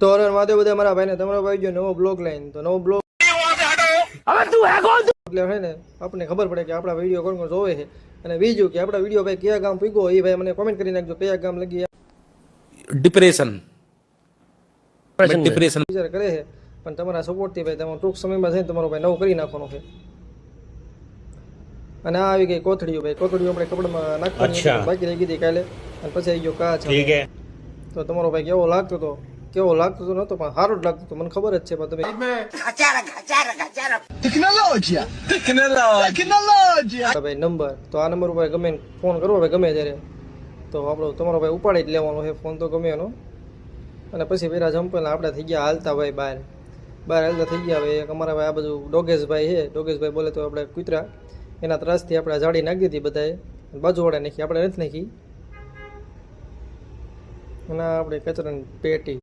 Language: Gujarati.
તો હર મહાદેવ બધા મારા ભાઈને તમારો ભાઈ જો નવો બ્લોગ લાઈન તો નવો બ્લોગ હવે તું હે કોણ એટલે હે ને આપણને ખબર પડે કે આપણા વિડીયો કોણ કોણ જોવે છે અને બીજું કે આપણા વિડીયો ભાઈ કયા ગામ પૂગ્યો એ ભાઈ મને કોમેન્ટ કરી નાખજો કયા ગામ લગી ડિપ્રેશન વિચાર કરે છે પણ તમારા સપોર્ટથી ભાઈ તમે ટૂંક સમયમાં જઈને તમારો ભાઈ નવું કરી નાખવાનો છે અને આ આવી ગઈ કોથળીઓ ભાઈ કોથળીઓ આપણે કપડામાં નાખવાની બાકી રહી ગઈ કાલે અને પછી આવી ગયો કાચ તો તમારો ભાઈ કેવો લાગતો તો નતો પણ સારો જ લાગતો તો મને ખબર જ છે પણ તમે ભાઈ નંબર તો આ નંબર ઉપર ગમે ફોન કરવો ભાઈ ગમે ત્યારે તો આપણો તમારો ભાઈ ઉપાડી જ લેવાનો છે ફોન તો ગમે એનો અને પછી પેલા જમ્પલ આપણે થઈ ગયા હાલતા ભાઈ બહાર હાલતા થઈ ગયા ભાઈ એક અમારા ભાઈ આ બધું ડોગેશભાઈ છે ડોગેશભાઈ બોલે તો આપણે કૂતરા એના ત્રાસથી આપણે જાડી નાખી દીધી બધાએ બાજુવાળા નાખી આપણે નથી નાખી અને આપણે કચરાની પેટી